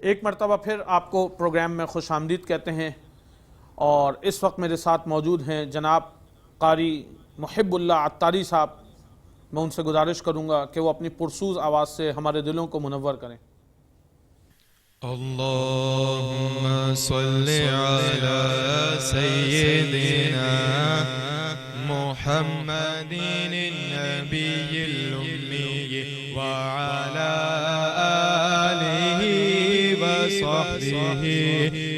एक मरतबा फिर आपको प्रोग्राम में खुश आमदीद कहते हैं। और इस वक्त मेरे साथ मौजूद हैं जनाब कारी मुहिब्बुल्लाह अत्तारी साहब। मैं उनसे गुजारिश करूँगा कि वो अपनी पुरसूज़ आवाज़ से हमारे दिलों को मुनव्वर करें। अल्लाहुम्मा सल्लि अला सय्यिदिना मुहम्मदिन नबिय्यिल उम्मी व अला आलिहि व सहबिहि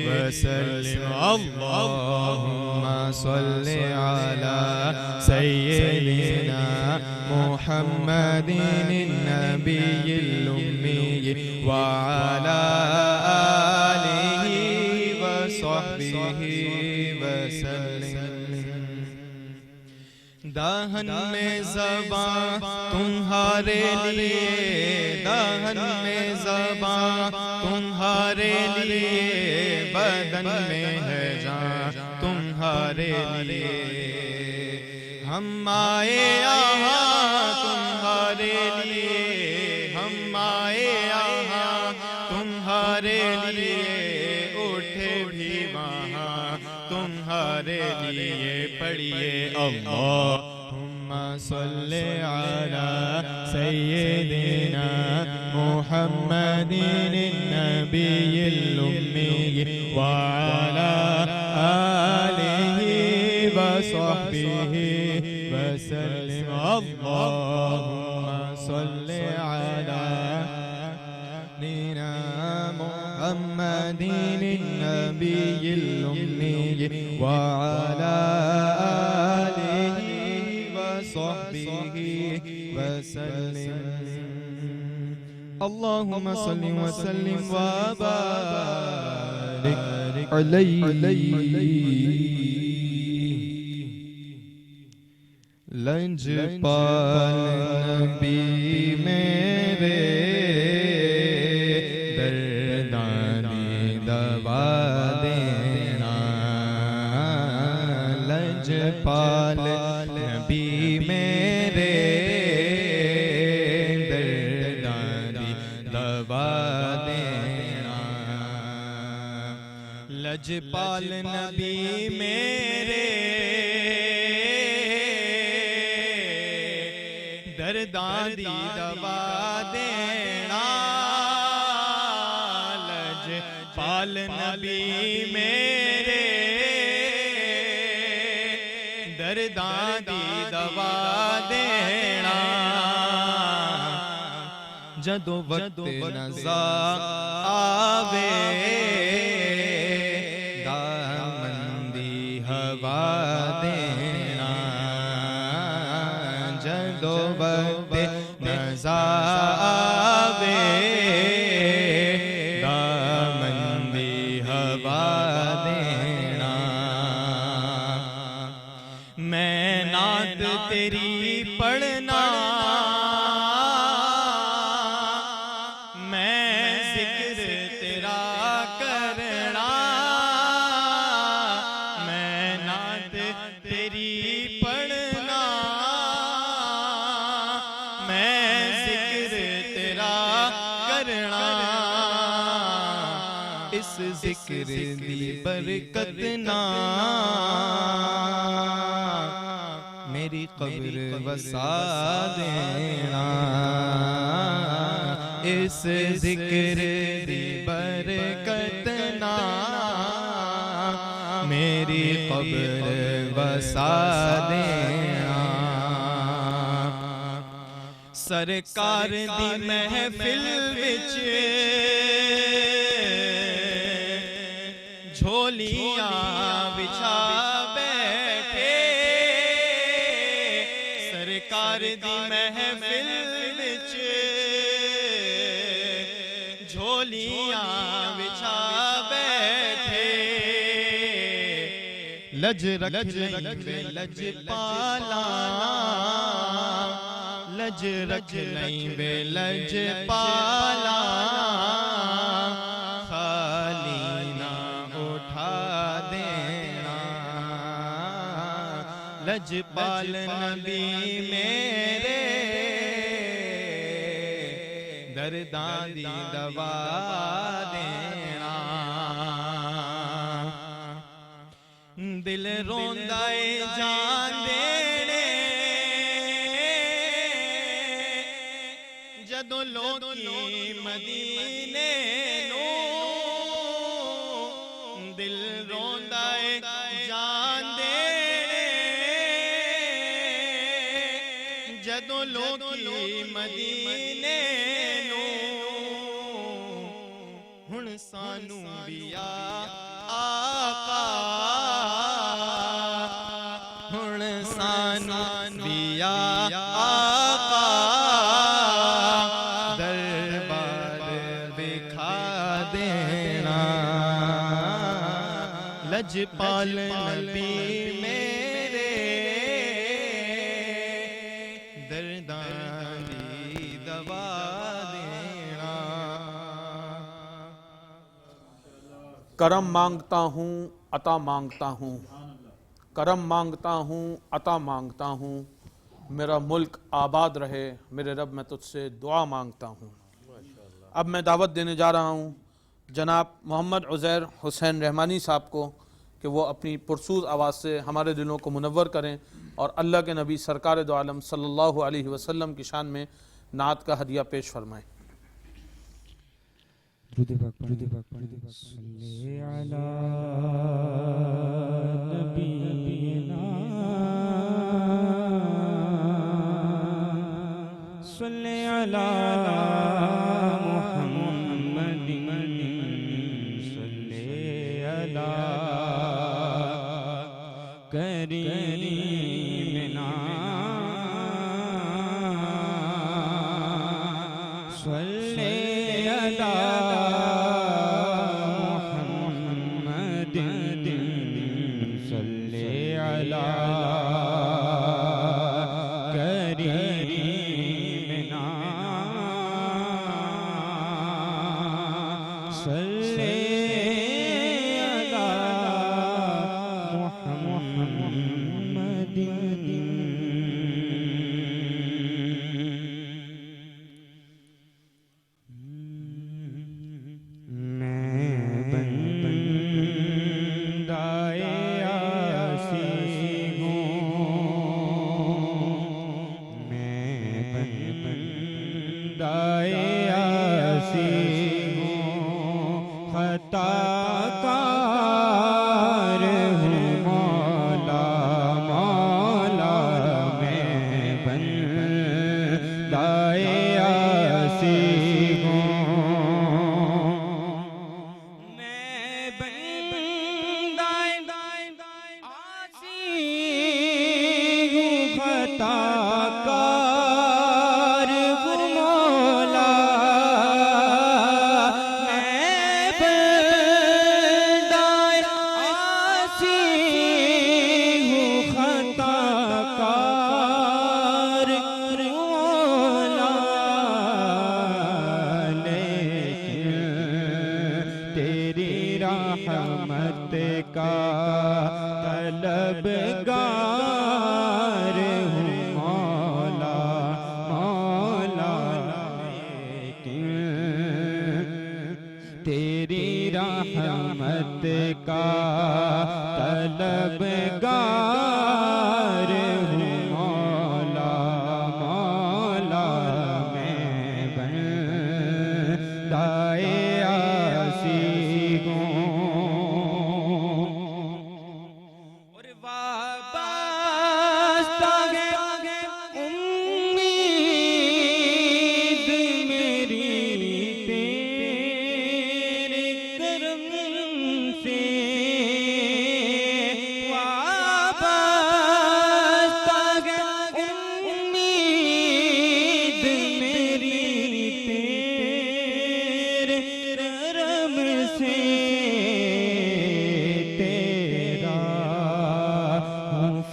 व सल्लिम। अल्लाहुम्मा सल्लि अला सय्यिदिना मुहम्मदिन नबिय्यिल उम्मी व अला आलिहि व सहबिहि व सल्लिम। दाहन में ज़बां तुम्हारे लिए, दाहन में ज़बां तुम्हारे लिए, बदन में है जान तुम्हारे लिए। हम आए यहाँ तुम्हारे लिए, हम आए यहाँ तुम्हारे लिए, उठे भी वहाँ तुम्हारे लिए। पढ़िए अल्लाहुम्मा सल्लि अला सय्यिदिना मुहम्मदिन नबिय्यिल उम्मी व अला आलिहि व सहबिहि व सल्लिम। अल्लाहुम्मा सल्लि अला मुहम्मदिन नबिय्यिल उम्मी व अला आलिहि व सहबिहि व सल्लिम। अल्लाहुम्मा सल्लि व सल्लिम व बारिक अलैहि। लजपाल नबी मेरे दर्दानी दवा देना, लजपाल नबी मेरे दर्दानी दवा देना। लजपाल नबी मेरे दर्दानी दवा देना, लजपाल नबी मेरे दर्दानी दवा देना। जदों वक्त नज़ा आवे दामंदी हवा देना, जदों वक्त नज़ा आवे दामंदी हवा देना। मैं नात तेरी पढ़ना, मैं जिक्र तेरा करना, मैं नात तेरी पढ़ना, मैं जिक्र तेरा करना। इस जिक्र दी बरकत ना मेरी कब्र वसा देना, इस जिक्र दी बरकत ना मेरी कब्र वसा देना। सरकार दी महफिल विच झोलियां बिछा बैठे, सरकार दी महफिल विच झोलियां बिछा बैठे। लज रख लेंगे लज पाला, लज रख लेंगे लज पाला, खाली ना उठा देना। लजपाल नबी मेरे दर्दां दी दवा दे दिल रोंदा है जान देने जदों लोकी मदीने नू दिल रोंदा है जान देने जदों लोकी मदीने नू हुण सानू भी आका हुण सानू भी आका दरबार विखा देना लजपाल नबी मेरे दर्दां दी दवा देना। करम मांगता हूँ अता मांगता हूँ, करम मांगता हूँ अता मांगता हूँ, मेरा मुल्क आबाद रहे मेरे रब, मैं तुझसे दुआ मांगता हूँ। अब मैं दावत देने जा रहा हूँ जनाब मोहम्मद उज़ैर हुसैन रहमानी साहब को कि वो अपनी पुरसूद आवाज़ से हमारे दिलों को मुनव्वर करें और अल्लाह के नबी सरकार दो आलम सल्लल्लाहु अलैहि वसल्लम की शान में नात का हदिया पेश फरमाएँ। सल्ले अला नबीना सल्ले अला मुहम्मदिन सल्ले अला करीमिना सल्ले अला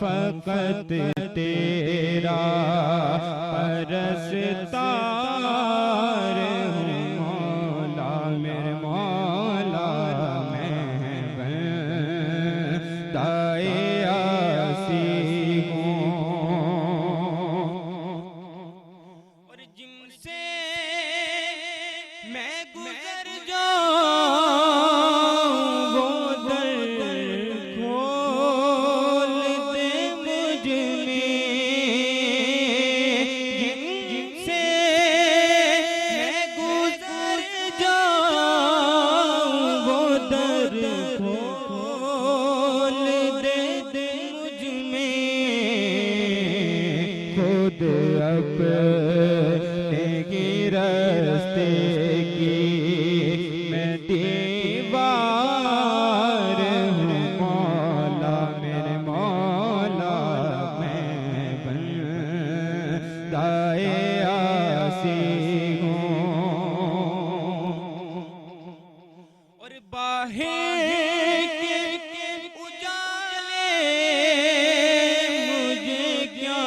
फकत तेरा परस्तार हूँ मौला मेरे मौला मैं बंदाए आसी हूँ और जिनसे मैं गुजर जाऊँ दीवार हूँ मौला मेरे मौला, मैं बंदाए आसी हूँ। और बाहें के उजाले मुझे क्या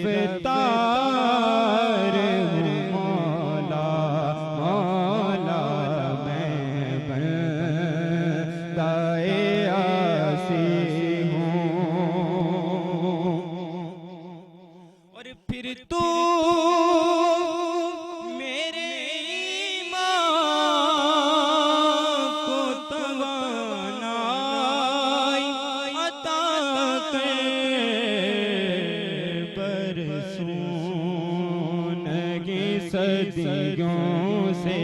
गिरफ्तार हूँ मौला मौला, मैं बंदाए आसी हूँ। और फिर तू मेरे ईमान को तवानाई अता कर, सदियों से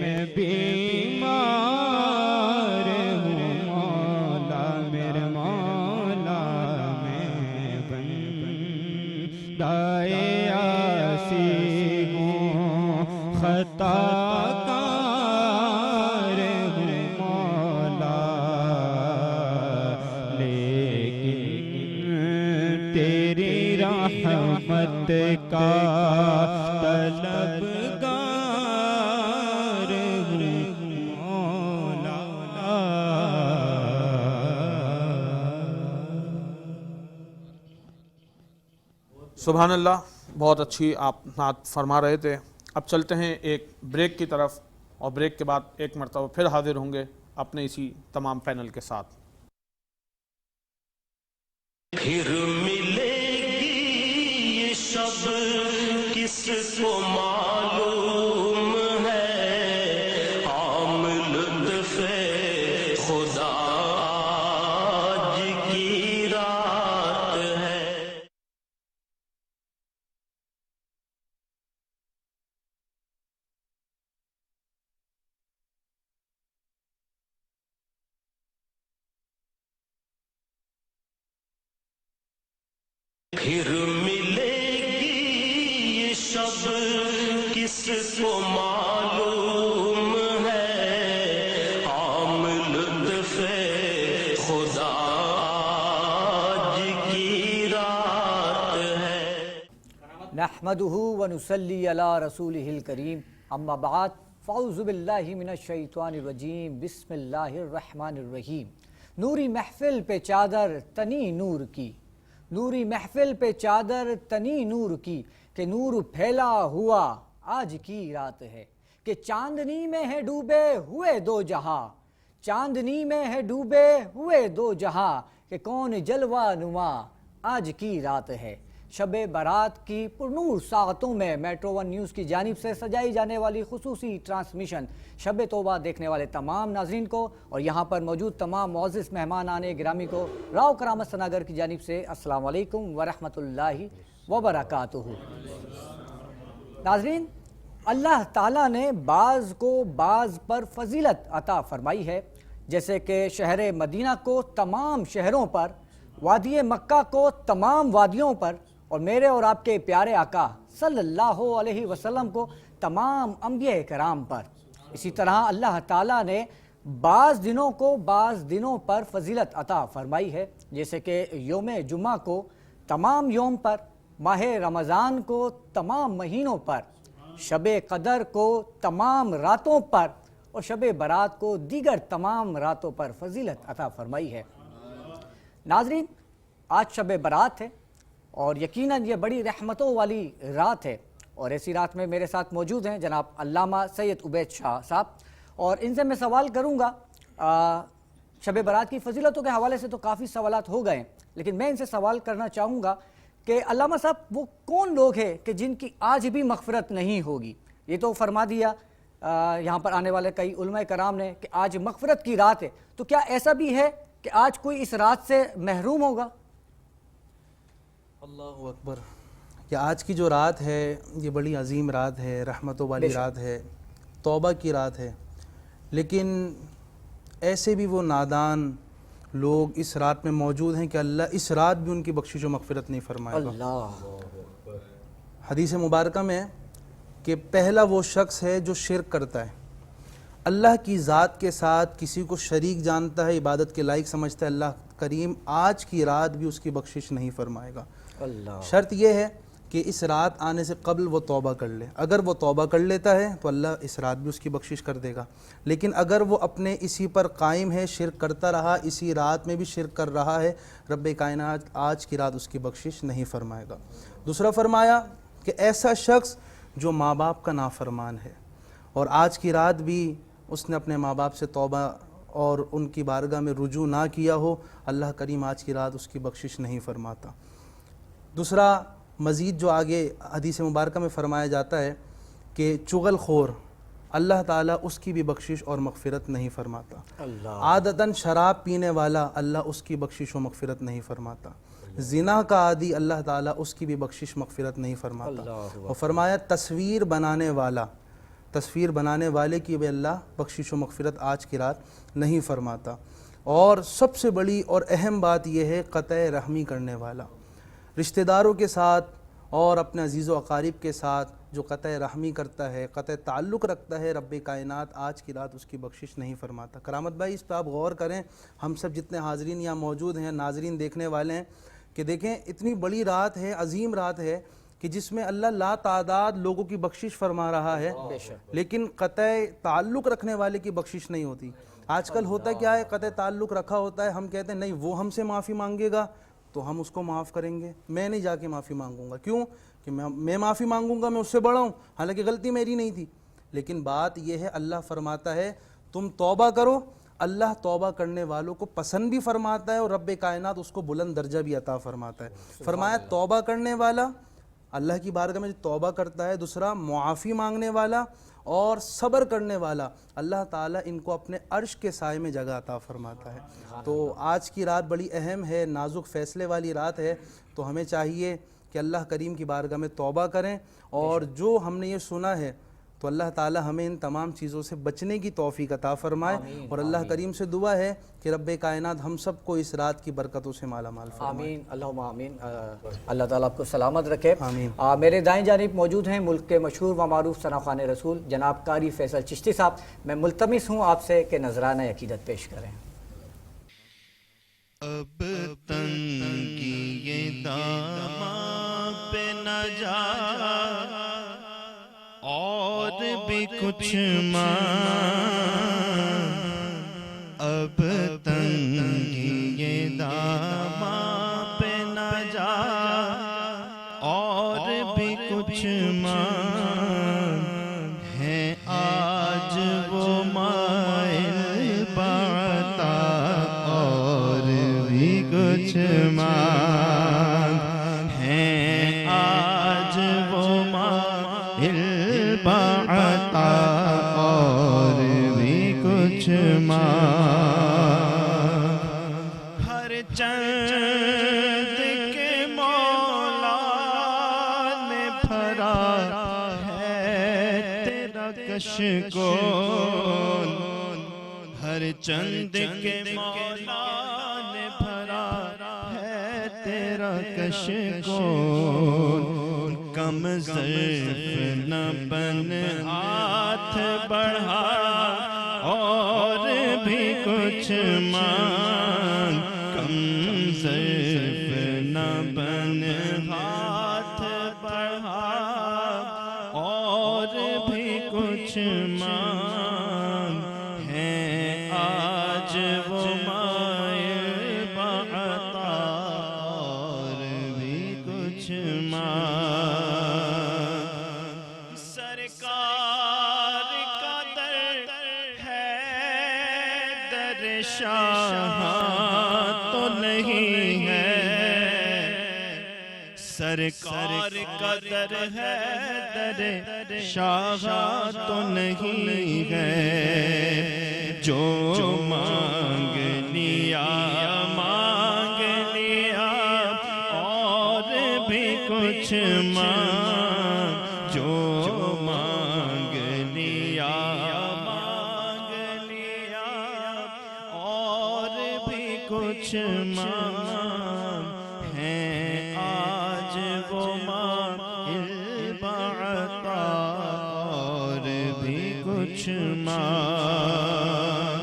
मैं बीमार हूँ मौला मेरे मौला, मैं बंदाए आसी हूँ। खताकार हूँ मौला, लेकिन तेरी रहमत का तलबगार हूँ मौला। सुभान अल्लाह, बहुत अच्छी आप नात फरमा रहे थे। अब चलते हैं एक ब्रेक की तरफ, और ब्रेक के बाद एक मरतबा फिर हाजिर होंगे अपने इसी तमाम पैनल के साथ। फिर मिलेगी ये शब किसको मालूम है, आम लुत्फ़े खुदा आज की रात है। फिर मिलेगी ये शब किसको मालूम है, आम लुत्फ़े खुदा आज की रात है। नहमदुहु व नुसल्ली अला रसूलिहिल करीम, अम्मा बाद, फ़अऊज़ु बिल्लाहि मिनश शैतानिर रजीम, बिस्मिल्लाहिर रहमानिर रहीम। नूरी महफिल पे चादर तनी नूर की, नूरी महफिल पे चादर तनी नूर की, कि नूर फैला हुआ आज की रात है, कि चांदनी में है डूबे हुए दो जहां, चांदनी में है डूबे हुए दो जहां, कि कौन जलवा नुमा आज की रात है। शब बारात की पुरनूर साअतों में मेट्रो वन न्यूज़ की जानिब से सजाई जाने वाली खुसूसी ट्रांसमिशन शब तौबा देखने वाले तमाम नाज़रीन को और यहाँ पर मौजूद तमाम मुअज़्ज़िज़ मेहमान आने गिरामी को राव करामत सनागर की जानिब से अस्सलाम वालेकुम व रहमतुल्लाहि व बरकातुहू। नाज़रीन, अल्लाह ताला ने बाज़ को बाज़ पर फजीलत अता फरमाई है, जैसे कि शहर मदीना को तमाम शहरों पर, वादी मक्का को तमाम वादियों पर, और मेरे और आपके प्यारे आका सल्लल्लाहु अलैहि वसल्लम को तमाम अंबिया कराम पर। इसी तरह अल्लाह ताला ने बाज़ दिनों को बाज़ दिनों पर फजीलत अता फरमाई है, जैसे कि योम जुमा को तमाम योम पर, माह रमज़ान को तमाम महीनों पर, शब क़दर को तमाम रातों पर और शब बारात को दीगर तमाम रातों पर फजीलत अता फरमाई है। नाज़रीन, आज शब बारात है और यकीनन ये बड़ी रहमतों वाली रात है, और ऐसी रात में मेरे साथ मौजूद हैं जनाब अल्लामा सैयद उबैद शाह साहब, और इनसे मैं सवाल करूँगा। शब बारात की फजीलतों के हवाले से तो काफ़ी सवालात हो गए, लेकिन मैं इनसे सवाल करना चाहूँगा कि अल्लामा साहब, वो कौन लोग हैं कि जिनकी आज भी मग़फ़िरत नहीं होगी? ये तो फरमा दिया यहाँ पर आने वाले कई उलमा कराम ने कि आज मग़फ़िरत की रात है, तो क्या ऐसा भी है कि आज कोई इस रात से महरूम होगा? अल्लाहु अकबर। कि आज की जो रात है ये बड़ी अजीम रात है, रहमतों वाली रात है, तौबा की रात है। लेकिन ऐसे भी वो नादान लोग इस रात में मौजूद हैं कि अल्लाह इस रात भी उनकी बख्शिश व मग़फ़िरत नहीं फरमाएगा। हदीस मुबारक में है कि पहला वो शख्स है जो शिर्क करता है, अल्लाह की ज़ात के साथ किसी को शरीक जानता है, इबादत के लायक समझता है, अल्लाह करीम आज की रात भी उसकी बख्शिश नहीं फरमाएगा। शर्त यह है कि इस रात आने से कबल वो तौबा कर ले। अगर वो तौबा कर लेता है तो अल्लाह इस रात भी उसकी बख्शिश कर देगा। लेकिन अगर वो अपने इसी पर कायम है, शिर्क करता रहा, इसी रात में भी शिर्क कर रहा है, रब्बे कायनात आज की रात उसकी बख्शिश नहीं फरमाएगा। दूसरा फरमाया कि ऐसा शख्स जो माँ बाप का नाफरमान है और आज की रात भी उसने अपने माँ बाप से तौबा और उनकी बारगाह में रुजू ना किया हो, अल्लाह करीम आज की रात उसकी बख्शिश नहीं फरमाता। दूसरा मज़ीद जो आगे हदीस मुबारक में फ़रमाया जाता है कि चुगलखोर, अल्लाह ताला उसकी भी बख्शिश और मग़फ़िरत नहीं फरमाता। आदतन शराब पीने वाला, अल्लाह उसकी बख्शिश और मग़फ़िरत नहीं फरमाता। ज़िना का आदि, अल्लाह ताला उसकी भी बख्शिश मग़फ़िरत नहीं फरमाता। और फरमाया तस्वीर बनाने वाला, तस्वीर बनाने वाले की भी अल्लाह बख्शिश व मग़फ़िरत आज की रात नहीं फरमाता। और सबसे बड़ी और अहम बात यह है क़त्अ रहमी करने वाला, रिश्तेदारों के साथ और अपने अजीज़ व अकारिब के साथ जो क़त्अ रहमी करता है, क़त्अ ताल्लुक़ रखता है, रब्बे कायनात आज की रात उसकी बख्शिश नहीं फरमाता। करामत भाई, इस पर आप गौर करें, हम सब जितने हाज़रीन यहाँ मौजूद हैं, नाज़रीन देखने वाले हैं, कि देखें इतनी बड़ी रात है, अजीम रात है कि जिसमें अल्लाह ला तादाद लोगों की बख्शिश फरमा रहा है, लेकिन क़त्अ ताल्लुक़ रखने वाले की बख्शिश नहीं होती। आजकल होता क्या है, क़त्अ ताल्लुक़ रखा होता है, हम कहते हैं नहीं वो हमसे माफ़ी मांगेगा तो हम उसको माफ़ करेंगे, मैं नहीं जाके माफ़ी मांगूंगा। क्यों? कि मैं माफ़ी मांगूंगा, मैं उससे बड़ा हूँ, हालांकि गलती मेरी नहीं थी। लेकिन बात यह है, अल्लाह फरमाता है तुम तौबा करो, अल्लाह तौबा करने वालों को पसंद भी फरमाता है और रब्बे कायनात उसको बुलंद दर्जा भी अता फरमाता है। फरमाया तौबा करने वाला, अल्लाह की बारगाह में तौबा करता है, दूसरा मुआफ़ी मांगने वाला और सब्र करने वाला, अल्लाह ताला इनको अपने अर्श के साए में जगह अता फरमाता है। तो आज की रात बड़ी अहम है, नाजुक फ़ैसले वाली रात है। तो हमें चाहिए कि अल्लाह करीम की बारगाह में तौबा करें और जो हमने ये सुना है तो अल्लाह ताला हमें इन तमाम चीज़ों से बचने की तौफ़ीक अता फ़रमाए। और अल्लाह करीम से दुआ है कि रब्बे कायनात हम सबको इस रात की बरकतों से माला माल फरमाए। आमीन, अल्लाहुम्मा आमीन। अल्लाह ताला आपको सलामत रखे। आमीन। मेरे दाएं जानिब मौजूद हैं मुल्क के मशहूर व मारूफ सनाखान रसूल जनाब कारी फैसल चिश्ती साहब। मैं मुल्तमिस हूँ आपसे कि नजराना अकीदत पेश करें। अब तंगी ये दामा पे न जा और भी कुछ मांग, अब तंगी ये दामा पे न जा और भी कुछ मांग, है आज वो माइल बाता और भी कुछ मांग, है आज वो माइल बाता और भी कुछ मांग। हर चंद के मौला ने भरा है तेरा कशकोल, हर चंद के मौला ने भरा है तेरा कशकोल। कम ज़र्फ़ न बन हाथ बढ़ा और भी कुछ मांग, कम ज़र्फ़ न बन हाथ बढ़ा और भी कुछ मांग, है आज वो माइल बाता और भी कुछ मांग। सरकार का दर है दर शाह तो नहीं है, सरकार का दर है, दर शाहा तो नहीं है। जो मांग लिया और भी कुछ मांग, जो मांग लिया और भी कुछ मांग है। आज वो मांग बाता और भी कुछ मांग।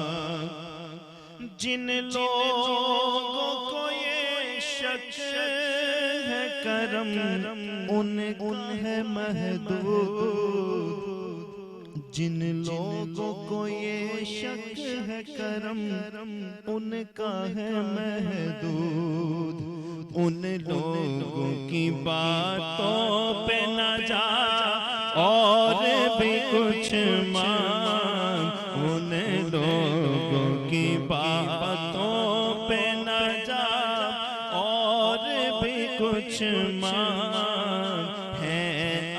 जिन लोगों को ये शक है करम उनका है महदूद। जिन लोगों को ये शक है करम उनका है महदूद। उन लोगों की बातों पे न जा और भी कुछ मांग। उन लोगों की बातों पे न जा और भी कुछ मांग है।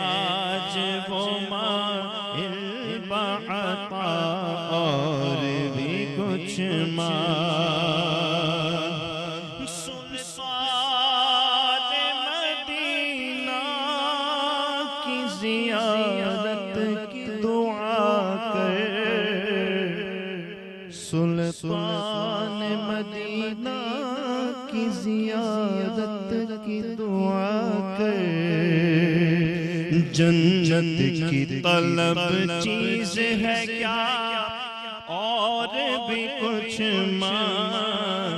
आज वो बाता और भी कुछ मांग। सुल्तान मदीना की ज़ियारत की दुआ कर। सुल्तान मदीना की ज़ियारत की दुआ कर। जन्नत की तलब चीज है क्या और भी कुछ मांग।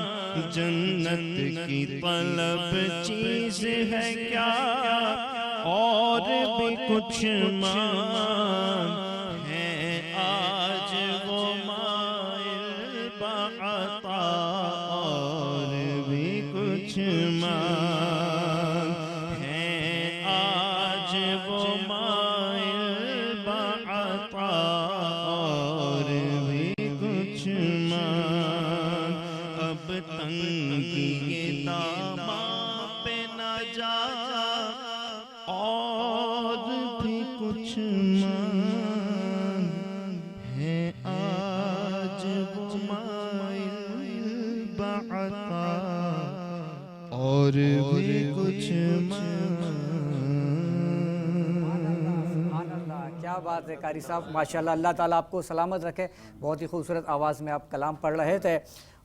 जन्नत की तलब चीज है क्या और भी कुछ मांग है। आज वो माइल बाता और भी कुछ मांग है। आज वो माइल बाता और भी कुछ मांग। अब तंगी ये दामा पे न जा और भी कुछ मांग है। आज वो माइल बाता और भी कुछ क्या बात है कारी साहब, माशाल्लाह। अल्लाह ताला आपको सलामत रखे। बहुत ही खूबसूरत आवाज़ में आप कलाम पढ़ रहे थे।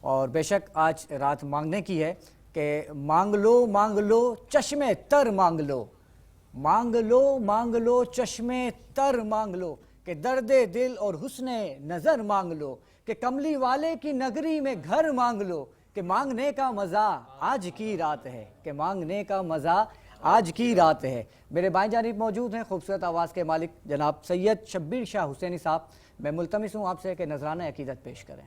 और बेशक आज रात मांगने की है कि मांग लो चश्मे तर मांग लो। मांग लो चश्मे तर मांग लो। कि दर्दे दिल और हुस्ने नज़र मांग लो। कि कमली वाले की नगरी में घर मांग लो। कि मांगने का मज़ा आज की रात है। कि मांगने का मज़ा आज की रात है। मेरे बाएं जानिब मौजूद हैं खूबसूरत आवाज़ के मालिक जनाब सैयद शब्बीर शाह हुसैनी साहब। मैं मुल्तमिस हूँ आपसे कि नजराना अकीदत पेश करें।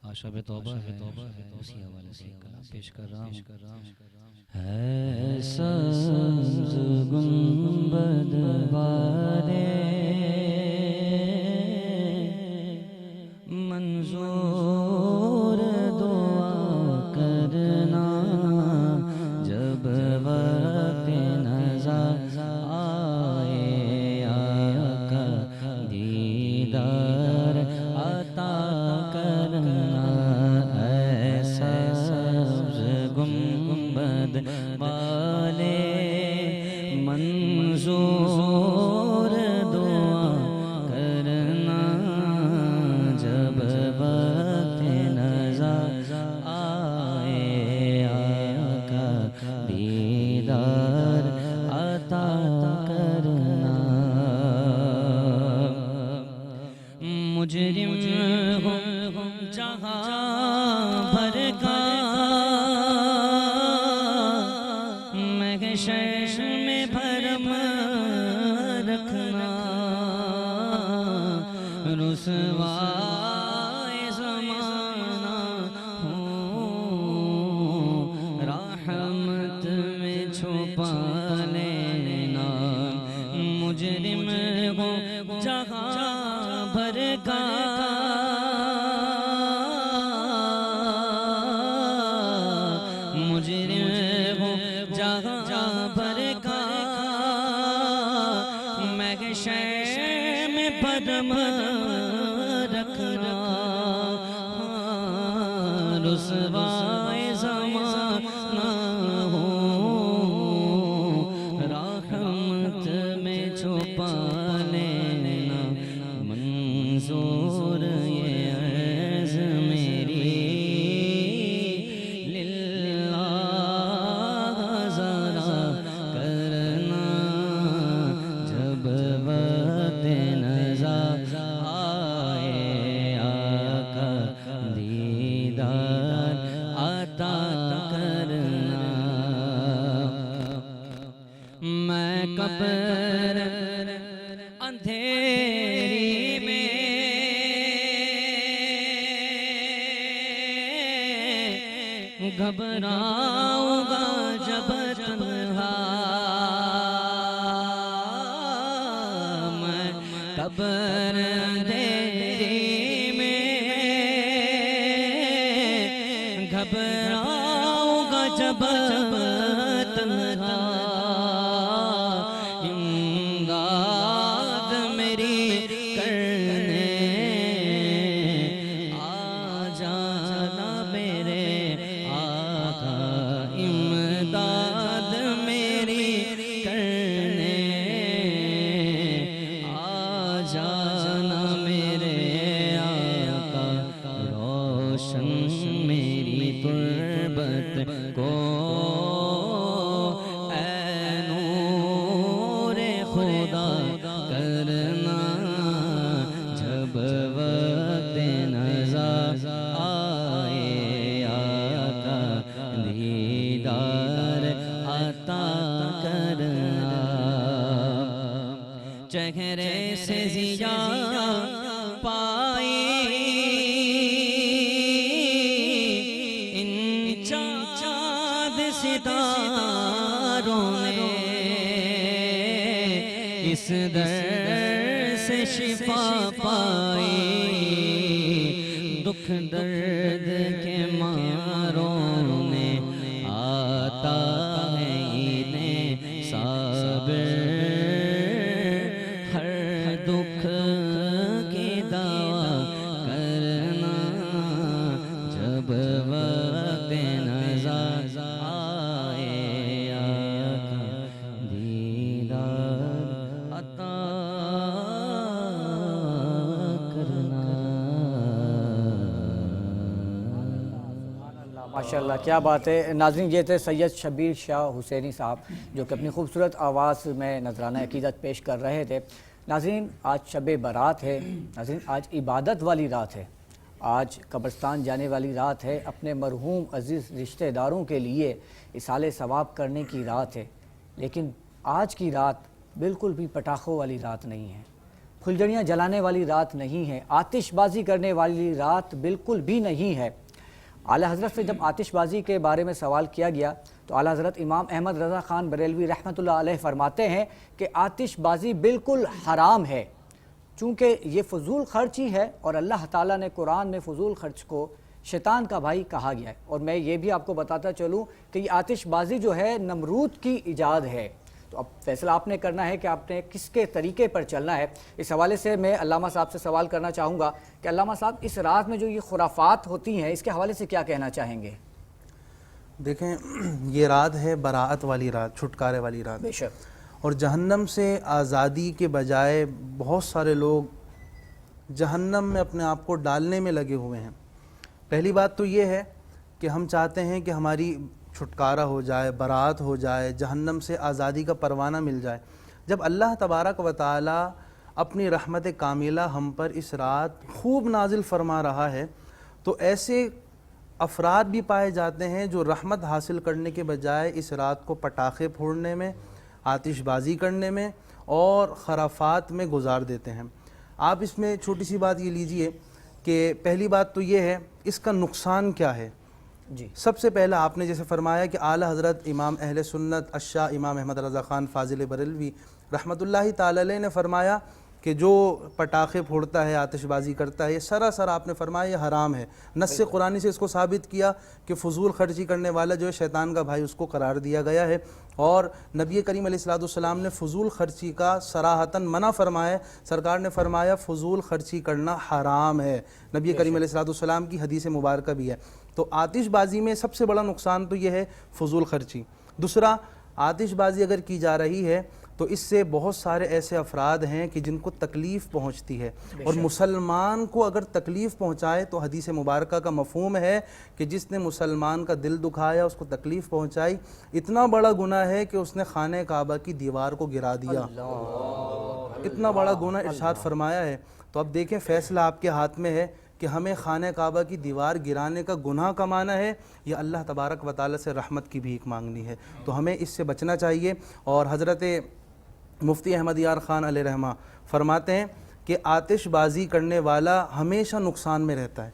आशा बे तौबा है उसी हवाले से कलाम पेश कर रहा हूँ। है सब्ज़ गुंबद वाले मंजूर दुआ करना। जब वक्त नज़र आए आका दीदार अता करना। ऐसा सब्ज़ गुंबद वाले मंजूर दुआ करना। जब वक्त नज़र आए आका दीदार अता करना। मुजरिम हूँ जहाँ भर का महशर में भरम रखना। रुसवाए ज़माना हूँ रहमत में छुपा लेना। मुजरिम हूँ जहाँ भर का मुजरिम हूँ रुसवाए ज़माना हो, रहमत में छुपा लेना मंजूर ये अर्ज़ मेरी, लिल्लाह ज़रा करना जब वक्त नज़र आए, आका दीदार अता करना। मैं कब्र अंधेरी में घबराऊंगा जब तन्हा, मैं कब्र अंधेरी में घबराऊंगा जब तन्हा, इमदाद मेरी करने आ जाना मेरे आका, इमदाद मेरी करने आ जाना मेरे आका, रोशन मेरी तुर्बत को ऐ नूरे खुदा करना, जब वक्त नज़र आए, आका दीदार अता करना। चेहरे से जिया पाई इन चाँद सितारों ने, इस दर्द से शिफा पाई, दुख दर्द के मारों में आता है इन्हें साबिर, हर दुख की दवा करना जब वक्त नज़र आए, आका दीदार अता करना। माशाल्लाह, क्या बात है। नाज़रीन, ये थे सैयद शबीर शाह हुसैनी साहब जो कि अपनी खूबसूरत आवाज़ में नजराना अकीदत पेश कर रहे थे। नाज़रीन, आज शब बारात है। नाज़रीन, आज इबादत वाली रात है, आज कब्रिस्तान जाने वाली रात है, अपने मरहूम अज़ीज़ रिश्तेदारों के लिए इसाले सवाब करने की रात है। लेकिन आज की रात बिल्कुल भी पटाखों वाली रात नहीं है, फुलझड़ियाँ जलाने वाली रात नहीं है, आतिशबाजी करने वाली रात बिल्कुल भी नहीं है। आला हज़रत से जब आतिशबाजी के बारे में सवाल किया गया तो आला हज़रत इमाम अहमद रज़ा ख़ान बरेलवी रहमतुल्लाह अलैह फरमाते हैं कि आतिशबाजी बिल्कुल हराम है, चूँकि ये फ़ुज़ूल ख़र्ची है और अल्लाह ताला ने कुरान में फ़ुज़ूल ख़र्च को शैतान का भाई कहा गया है। और मैं ये भी आपको बताता चलूँ कि ये आतिशबाजी जो है नमरूद की ईजाद है। तो अब फैसला आपने करना है कि आपने किसके तरीके पर चलना है। इस हवाले से मैं अल्लामा साहब से सवाल करना चाहूँगा कि अल्लामा साहब, इस रात में जो ये खुराफात होती हैं इसके हवाले से क्या कहना चाहेंगे? देखें, ये रात है बराअत वाली रात, छुटकारे वाली रात। बेशक। और जहन्नम से आज़ादी के बजाय बहुत सारे लोग जहन्नम में अपने आप को डालने में लगे हुए हैं। पहली बात तो ये है कि हम चाहते हैं कि हमारी छुटकारा हो जाए, बरात हो जाए, जहन्नम से आज़ादी का परवाना मिल जाए। जब अल्लाह तबारक व तआला अपनी रहमत कामिला हम पर इस रात खूब नाजिल फरमा रहा है, तो ऐसे अफराद भी पाए जाते हैं जो रहमत हासिल करने के बजाय इस रात को पटाखे फोड़ने में, आतिशबाजी करने में और खराफात में गुजार देते हैं। आप इसमें छोटी सी बात ये लीजिए कि पहली बात तो ये है, इसका नुकसान क्या है जी। सबसे पहला आपने जैसे फरमाया कि आला हज़रत इमाम अहले सुन्नत अश्शा इमाम अहमद रज़ा ख़ान फ़ाज़िल बरेलवी रहमतुल्लाहि ताला अलैह ने फरमाया कि जो पटाखे फोड़ता है, आतिशबाजी करता है, ये सरासर आपने फरमाया ये हराम है। नस्स कुरानी से इसको साबित किया कि फ़ुजूल खर्ची करने वाला जो है शैतान का भाई, उसको करार दिया गया है। और नबी करीम अलैहिस्सलाम ने फ़ुजूल खर्ची का सराहतन मना फरमाया। सरकार ने फरमाया फ़ुजूल खर्ची करना हराम है। नबी करीम अलैहिस्सलाम की हदीस मुबारक भी है। तो आतिशबाजी में सबसे बड़ा नुकसान तो ये है फ़ुजूल खर्ची। दूसरा, आतिशबाजी अगर की जा रही है तो इससे बहुत सारे ऐसे अफराद हैं कि जिनको तकलीफ़ पहुंचती है, और मुसलमान को अगर तकलीफ़ पहुंचाए तो हदीस मुबारका का मफ़हूम है कि जिसने मुसलमान का दिल दुखाया, उसको तकलीफ़ पहुंचाई, इतना बड़ा गुनाह है कि उसने खाने काबा की दीवार को गिरा दिया। इतना बड़ा गुनाह इरशाद फरमाया है। तो अब देखें, फ़ैसला आपके हाथ में है कि हमें खाने काबा की दीवार गिराने का गुनाह कमाना है या अल्लाह तबारक व तआला से रहमत की भीख मांगनी है। तो हमें इससे बचना चाहिए। और हज़रत मुफ्ती अहमद यार ख़ान अलैहि रहमा फरमाते हैं कि आतिशबाजी करने वाला हमेशा नुकसान में रहता है।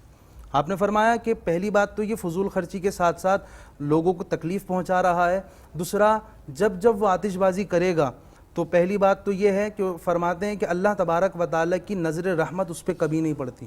आपने फरमाया कि पहली बात तो ये फ़ुजूल खर्ची के साथ साथ लोगों को तकलीफ़ पहुंचा रहा है। दूसरा, जब जब वो आतिशबाजी करेगा तो पहली बात तो ये है कि फरमाते हैं कि अल्लाह तबारक व तआला की नज़र रहमत उस पर कभी नहीं पड़ती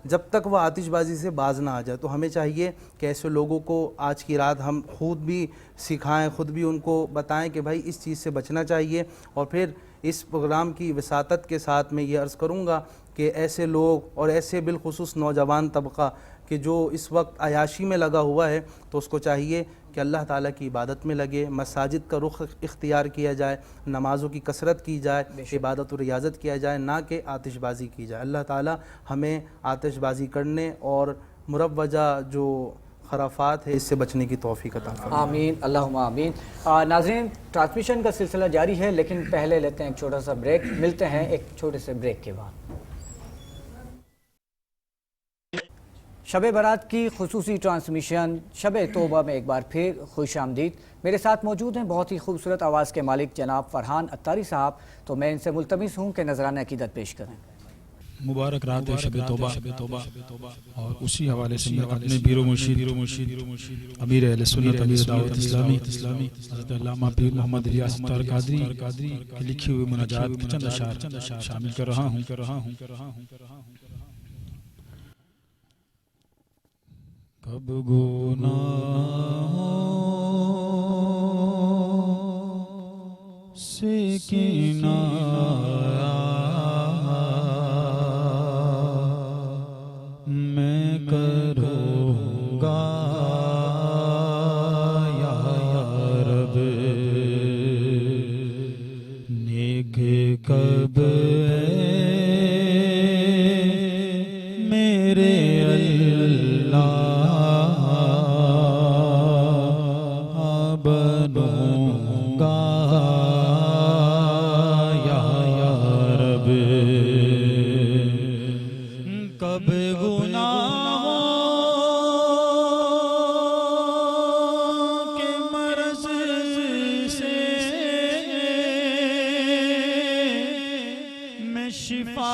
जब तक वह आतिशबाजी से बाज ना आ जाए। तो हमें चाहिए कि ऐसे लोगों को आज की रात हम खुद भी सिखाएं, ख़ुद भी उनको बताएं कि भाई इस चीज़ से बचना चाहिए। और फिर इस प्रोग्राम की वसातत के साथ मैं ये अर्ज़ करूँगा कि ऐसे लोग और ऐसे बिलखुसूस नौजवान तबका कि जो इस वक्त अयाशी में लगा हुआ है, तो उसको चाहिए कि अल्लाह ताला की इबादत में लगे, मसाजिद का रुख इख्तियार किया जाए, नमाज़ों की कसरत की जाए, इबादत और रियाज़त किया जाए, ना कि आतिशबाजी की जाए। अल्लाह ताला हमें आतिशबाजी करने और मुरवजा जो खराफात है इससे बचने की तौफीक अता फरमाए। आमीन, अल्लाहुम्मा आमीन। नाज़रीन, ट्रांसमिशन का सिलसिला जारी है, लेकिन पहले लेते हैं एक छोटा सा ब्रेक। मिलते हैं एक छोटे से ब्रेक के बाद। शब बारात की खुसूसी ट्रांसमिशन शब तौबा में एक बार फिर खुश आमदीद। मेरे साथ मौजूद हैं बहुत ही खूबसूरत आवाज़ के मालिक जनाब फ़रहान अत्तारी साहब। तो मैं इनसे मुल्तमिस हूँ कि नजराना अक़ीदत पेश करें। मुबारक रात है शब तौबा, और उसी हवाले से मैं अपने बीरो मुर्शिद अमीर अहले सुन्नत अमीर दावत इस्लामी हज़रत अल्लामा पीर मोहम्मद इलियास अत्तार कादरी की लिखी हुई मुनाजात के चंद अशार शामिल कर रहा हूँ। कब गुनाहों से किनारा मैं करूँगा या रब, नेक कब मेरे अल्लाह बनूंगा या रब, कब गुनाहों के मर्ज़ से मैं शिफा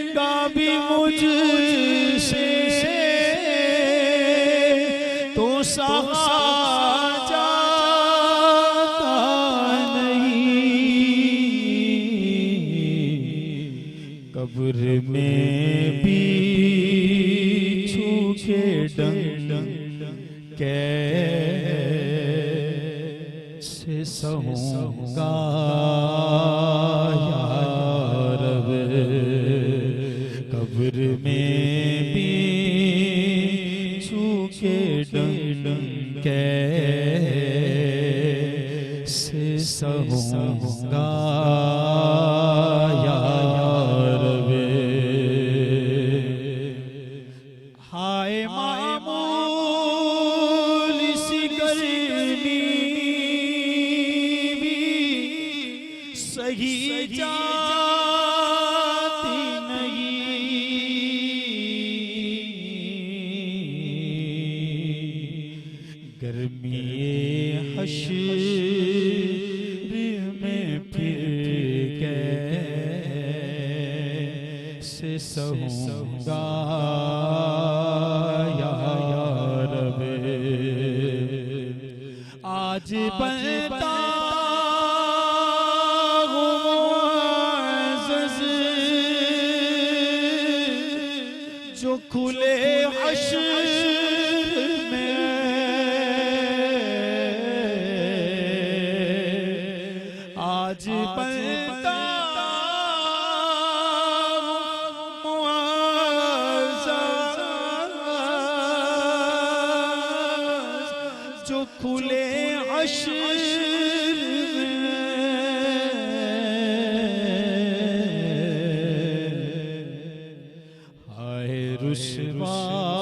का भी मुझसे सहा जाता नहीं, कब्र में भी छूके डंग कैसे सहूंगा या रब, कब्र में भी छूके डंग कैसे सहूंगा या रब। हाय मामूल सी गर्मी भी सही जाती नहीं, गर्मी हश्र में फिर कैसे सहूंगा या रब। आज बनता हूँ मुअज़्ज़ज़, जो खुले हश्र में आज बनता मुअज़्ज़ज़, जो खुले हश्र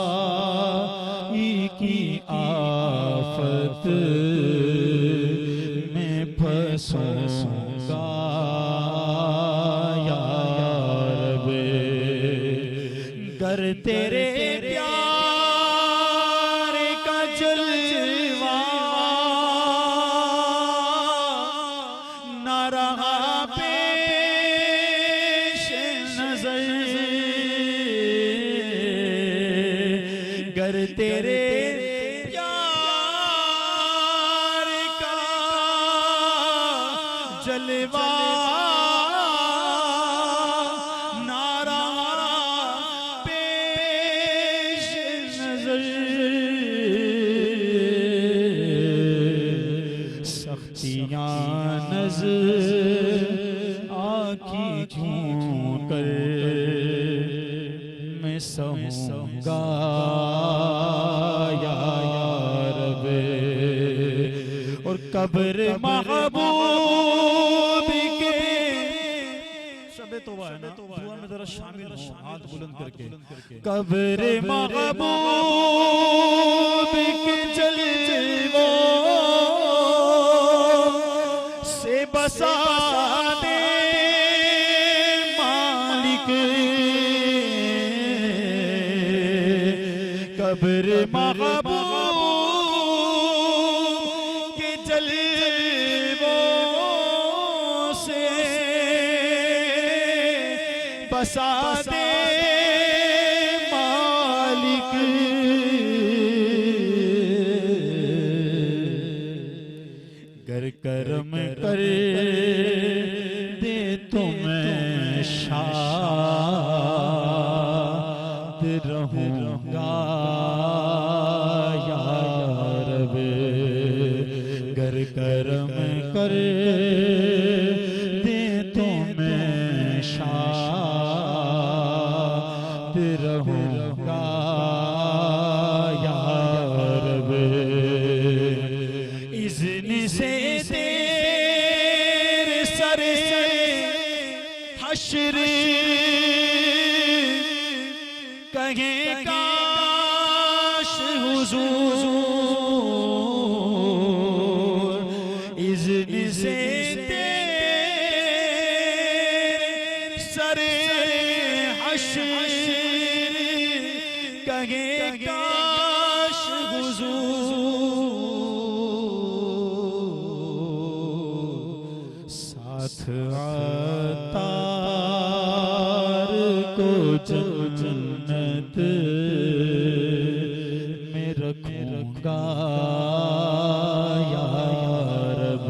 रुसवाई की आफत में फंसूंगा या रब, गर तेरे प्यार का जलवा न रहा पेश नजर, गर तेरे प्यार का जलवा नारा पेश नजर, सख्तियां नजर आँखी छू कर मैं सहूंगा या रब। और कब्र महबूब के शबे तौबा है ना, दुआ में जरा शामिल हो हाथ बुलंद करके। कब्र महबूब के जलवों से बसा दे मालिक, कब्र महबूब के जलवों से बसा दे मालिक, गर करम कर दे तुम्हें शाद रहूंगा या रब, गर करम कर दे तुम्हें शाद रहूंगा या रब। इज़्न से तेरे सर हश्र कहे काश हुजूर, इज़्न से तेरे सर हश्र कहे काश हुजूर, साथ अतार को जन्नत में रखूं रखा या रब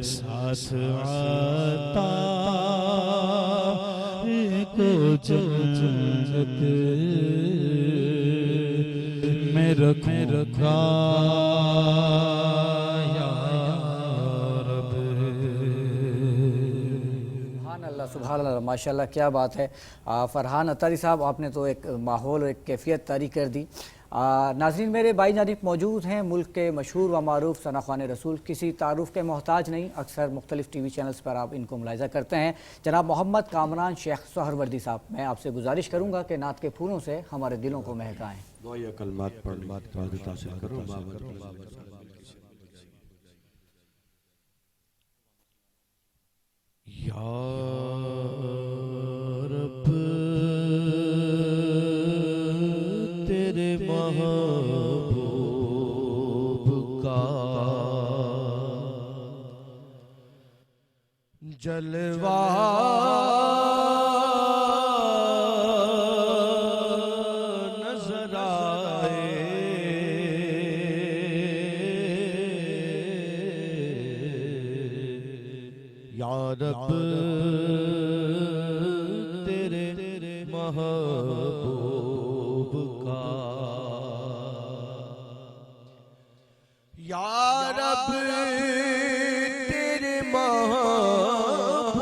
साथ आता को जन्नत में रखा या रब। सुभान अल्लाह, माशाल्लाह, क्या बात है। फरहान अत्तारी साहब, आपने तो एक माहौल, एक कैफियत तारी कर दी। नाज़रीन, मेरे भाई जानिब मौजूद हैं मुल्क के मशहूर व मारूफ सनाख़्वान रसूल, किसी तारुफ़ के मोहताज नहीं, अक्सर मुख्तलिफ़ TV चैनल्स पर आप इनको मुलाहिज़ा करते हैं। जनाब मोहम्मद कामरान शेख सोहरवर्दी साहब, मैं आपसे गुजारिश करूँगा कि नात के फूलों से हमारे दिलों को महकाएँ। या रब तेरे महबूब का जलवा नजर आए, या रब तेरे महबूब का, या रब तेरे महबूब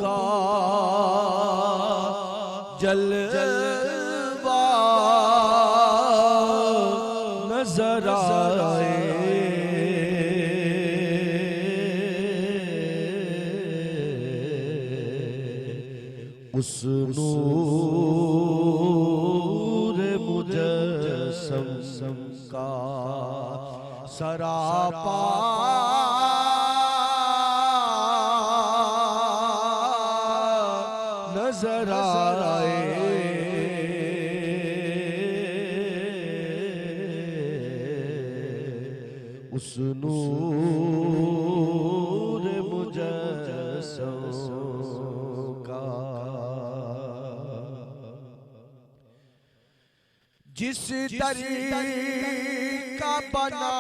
का जलवा नजर आए, उस नूर मुजस्सम का सरापा नजर आए, उस नूर मुजस्सम का जिस तरीका बना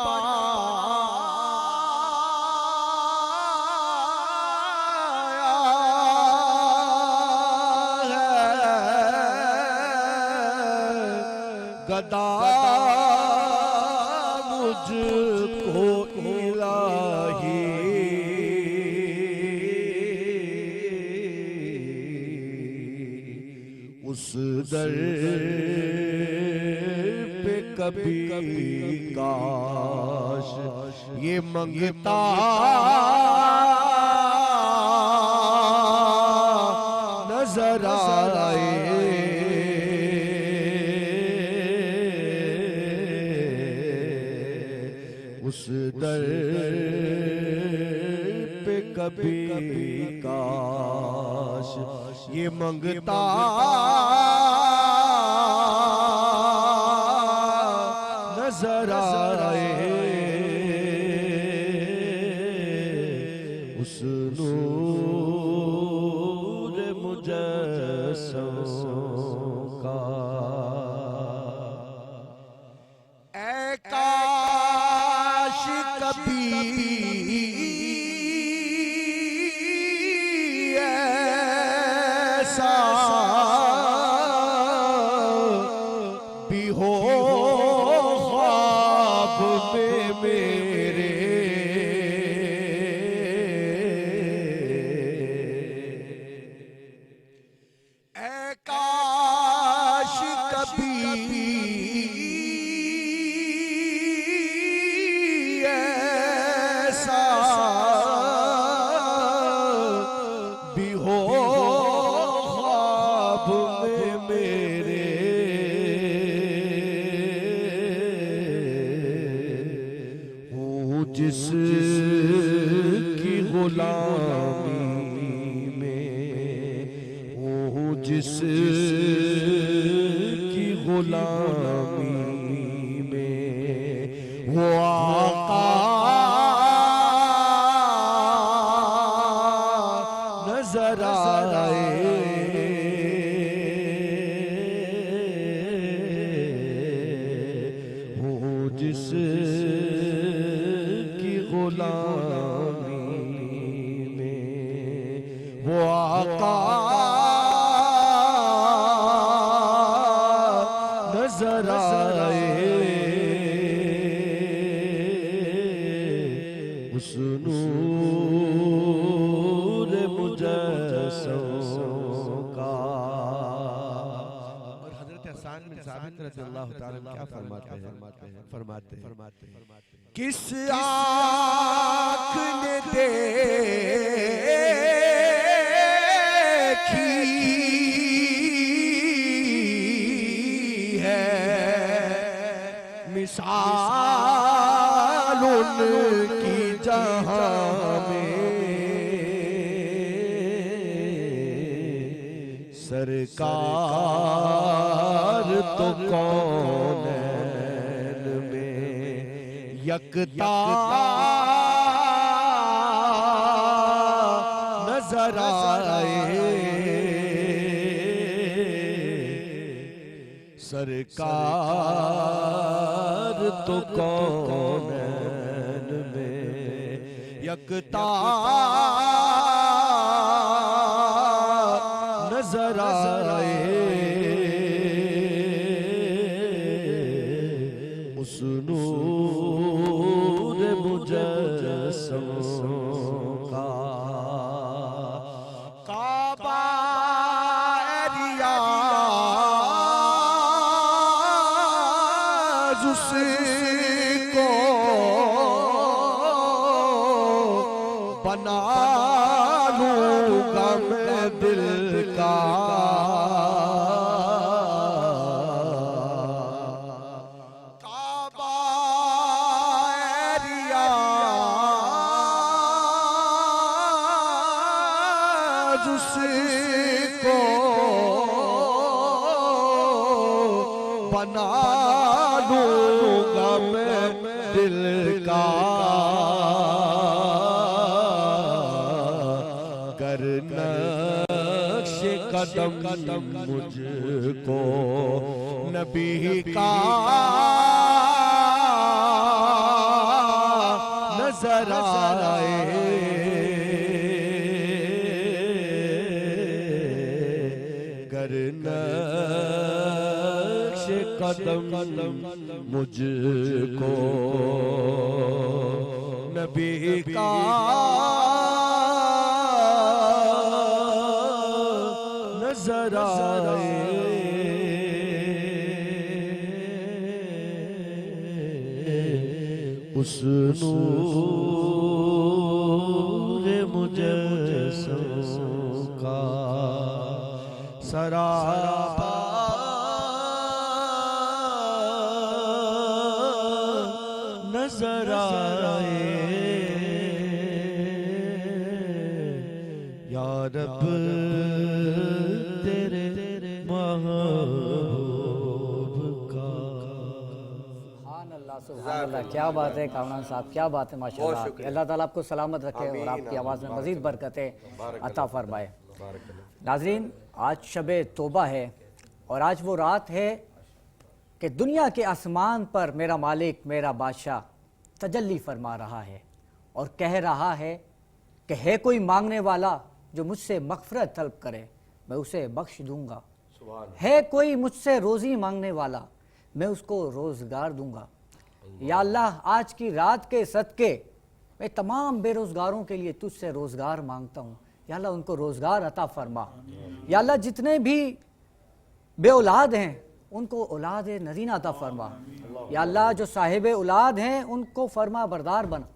गदा मुझको इलाही, उस दर पे कभी काश ये मंगता नजर आए, उस दर पे कभी काश ये मंगता नजर आए, उस नूर मुजस्सम का। ऐ काश कभी ऐसा भी हो ख्वाब में मेरे, ऐ काश कभी ऐसा भी हो ख्वाब में मेरे, जिस की गुलामी में हूँ, जिस की गुलामी में वो आका नजर आए, नजर आए उस नूर मुजस्सम का। और हजरत हसन बिन साबित रज़ियल्लाहु ताला क्या फरमाते हैं, फरमाते हैं किस आँख ने देखी है मिसाल उनकी जहाँ में, सरकार तो कौनैन में यकता नजर आए, सरकार तो कौनैन में यकता नजर आए, उस नूर मुजस्सम का। काबा रियाज़ उसको बना लूँगा मैं दिल का। काबा रियाज़ उसको बना लूँगा मैं दिल का। कर नक्श कदम मुझको नबी का नजर आए, कर नक्श कदम मुझको नबी का नजर आए, उस नूर मुजस्सम का। सरापा नजर आए, या रब तेरे महबूब का। सुभान अल्लाह, क्या बात है कामरान साहब, क्या बात है माशाल्लाह। अल्लाह ताला आपको सलामत रखे और आपकी आवाज़ में मज़ीद बरकतें अता फरमाए। नाज़रीन, आज शब तौबा है और आज वो रात है कि दुनिया के आसमान पर मेरा मालिक मेरा बादशाह तजल्ली फरमा रहा है और कह रहा है कि है कोई मांगने वाला जो मुझसे मग़फ़िरत तलब करे मैं उसे बख्श दूंगा। है कोई मुझसे रोज़ी मांगने वाला मैं उसको रोज़गार दूंगा। या अल्लाह, आज की रात के सदके मैं तमाम बेरोज़गारों के लिए तुझसे रोज़गार मांगता हूँ। या अल्लाह, उनको रोज़गार अता फरमा। या अल्लाह, जितने भी बे औलाद हैं उनको औलाद नरीना अता फरमा। या अल्लाह, जो साहिब औलाद हैं उनको फरमा बरदार बना।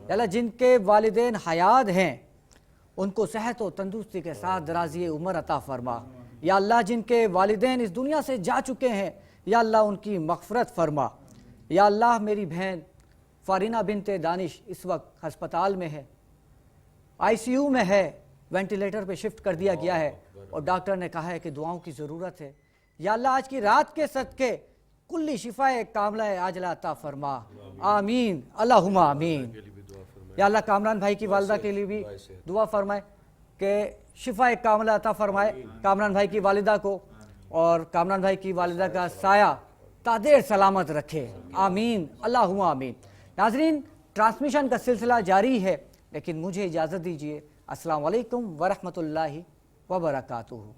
या अल्लाह, जिनके वालिदैन हयात हैं उनको सेहत और तंदुरुस्ती के साथ दराज़ी उम्र अता फरमा। या अल्लाह, जिनके वालिदैन इस दुनिया से जा चुके हैं या अल्लाह उनकी मग़फ़िरत फरमा। या अल्लाह, मेरी बहन फ़ारिना बिनते दानिश इस वक्त हस्पताल में है, ICU में है, वेंटिलेटर पे शिफ्ट कर दिया गया है और डॉक्टर ने कहा है कि दुआओं की ज़रूरत है। या अल्लाह, आज की रात के सदके कुल्ली शिफाए कामला आजला अता फरमा। आमीन अल्लाहुम्मा आमीन। या अल्लाह, कामरान भाई की वालिदा के लिए भी दुआ फरमाए कि शिफाए कामला अता फरमाए कामरान भाई की वालिदा को और कामरान भाई की वालिदा का साया तादेर सलामत रखे। आमीन अल्लाहुम्मा आमीन। नाज़रीन, ट्रांसमिशन का सिलसिला जारी है लेकिन मुझे इजाज़त दीजिए। अस्सलाम वालेकुम व रहमतुल्लाहि व बरकातुहू।